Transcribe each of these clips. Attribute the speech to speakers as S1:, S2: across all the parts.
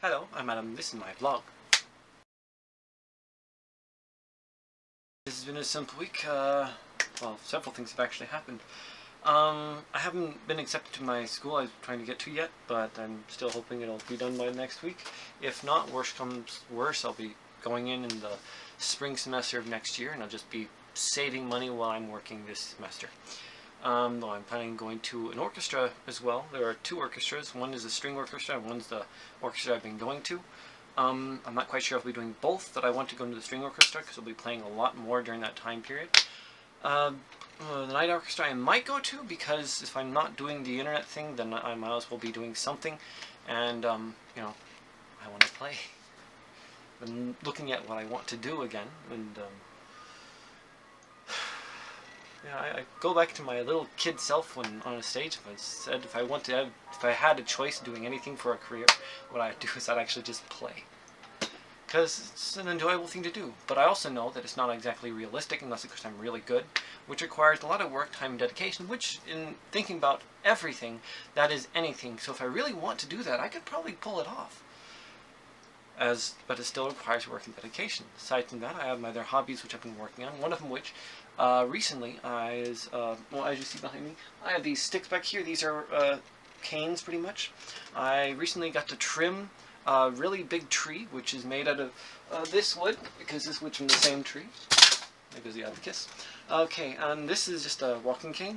S1: Hello, I'm Adam. This is my vlog. This has been a simple week. Well, several things have actually happened. I haven't been accepted to my school I'm trying to get to yet, but I'm still hoping it'll be done by next week. If not, worse comes worse, I'll be going in the spring semester of next year, and I'll just be saving money while I'm working this semester. Though I'm planning on going to an orchestra as well. There are two orchestras. One is a string orchestra, and one's the orchestra I've been going to. I'm not quite sure if I'll be doing both, but I want to go into the string orchestra because I'll be playing a lot more during that time period. The night orchestra I might go to, because if I'm not doing the internet thing, then I might as well be doing something, and you know, I want to play. I'm looking at what I want to do again, and yeah, I go back to my little kid self when on a stage. If I said if I had a choice of doing anything for a career, what I'd do is I'd actually just play. Because it's an enjoyable thing to do. But I also know that it's not exactly realistic unless of course I'm really good, which requires a lot of work, time, and dedication, which in thinking about everything, that is anything. So if I really want to do that, I could probably pull it off. But it still requires work and dedication. Aside from that, I have my other hobbies which I've been working on, one of them which recently well, as you see behind me, I have these sticks back here. These are canes pretty much. I recently got to trim a really big tree which is made out of this wood, because this wood's from the same tree. There goes the abacus. Okay, and this is just a walking cane,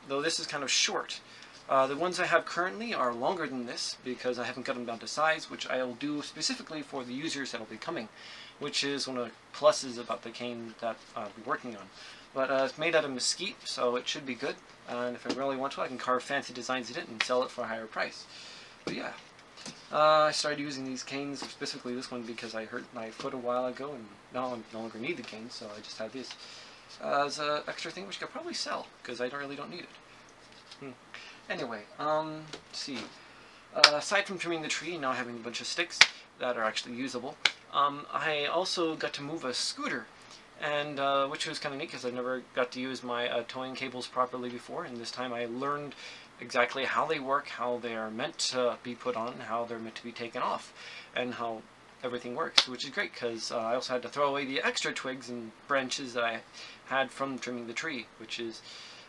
S1: though this is kind of short. The ones I have currently are longer than this because I haven't cut them down to size, which I will do specifically for the users that will be coming, which is one of the pluses about the cane that I'll be working on. But it's made out of mesquite, so it should be good, and if I really want to, I can carve fancy designs in it and sell it for a higher price. But yeah, I started using these canes, specifically this one, because I hurt my foot a while ago, and now I no longer need the cane, so I just have this as an extra thing which I could probably sell, because I really don't need it. Anyway, let's see. Aside from trimming the tree and now having a bunch of sticks that are actually usable, I also got to move a scooter, and which was kind of neat because I never got to use my towing cables properly before, and this time I learned exactly how they work, how they are meant to be put on, how they're meant to be taken off, and how everything works, which is great because I also had to throw away the extra twigs and branches that I had from trimming the tree, which is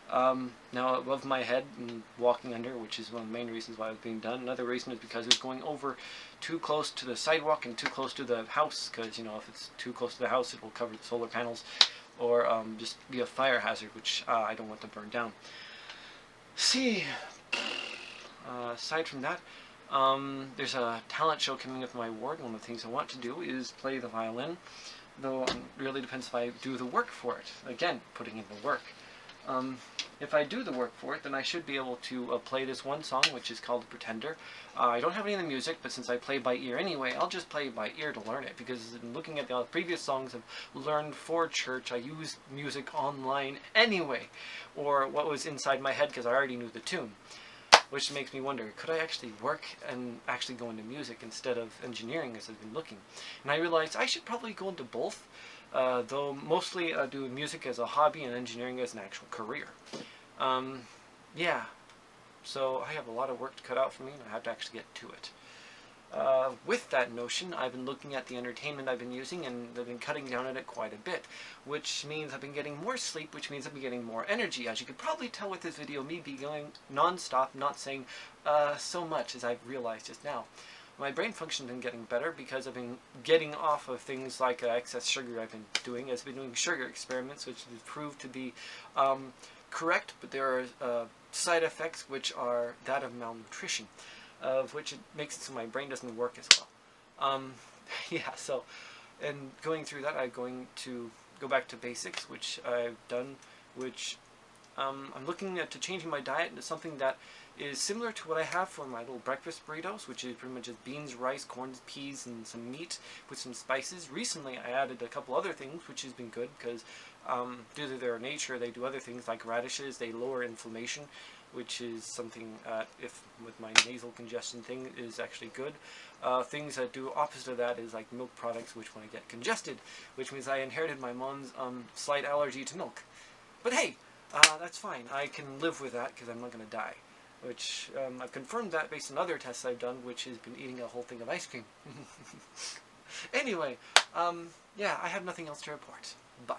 S1: now above my head and walking under, which is one of the main reasons why it was being done. Another reason is because it was going over too close to the sidewalk and too close to the house, because, you know, if it's too close to the house, it will cover the solar panels, or just be a fire hazard, which I don't want to burn down. See, aside from that, there's a talent show coming up in my ward. One of the things I want to do is play the violin, though it really depends if I do the work for it. Again, putting in the work. If I do the work for it, then I should be able to play this one song, which is called The Pretender. I don't have any of the music, but since I play by ear anyway, I'll just play by ear to learn it, because in looking at the previous songs I've learned for church, I used music online anyway, or what was inside my head because I already knew the tune. Which makes me wonder, could I actually work and actually go into music instead of engineering as I've been looking? And I realized I should probably go into both. Though mostly I do music as a hobby and engineering as an actual career. Yeah, so I have a lot of work to cut out for me, and I have to actually get to it. With that notion, I've been looking at the entertainment I've been using, and I've been cutting down on it quite a bit, which means I've been getting more sleep, which means I've been getting more energy. As you could probably tell with this video, me be going non-stop, not saying so much as I've realized just now. My brain function has been getting better because I've been getting off of things like excess sugar I've been doing. I've been doing sugar experiments, which have proved to be correct, but there are side effects which are that of malnutrition, of which it makes it so my brain doesn't work as well. Yeah, so, and going through that, I'm going to go back to basics, which I've done, which I'm looking at changing my diet into something that is similar to what I have for my little breakfast burritos, which is pretty much just beans, rice, corn, peas, and some meat with some spices. Recently, I added a couple other things, which has been good because due to their nature, they do other things like radishes. They lower inflammation, which is something, if with my nasal congestion thing, is actually good. Things that do opposite of that is like milk products, which when I get congested, which means I inherited my mom's slight allergy to milk. But hey, that's fine. I can live with that because I'm not going to die. which I've confirmed that based on other tests I've done, which has been eating a whole thing of ice cream. Anyway, yeah, I have nothing else to report. Bye.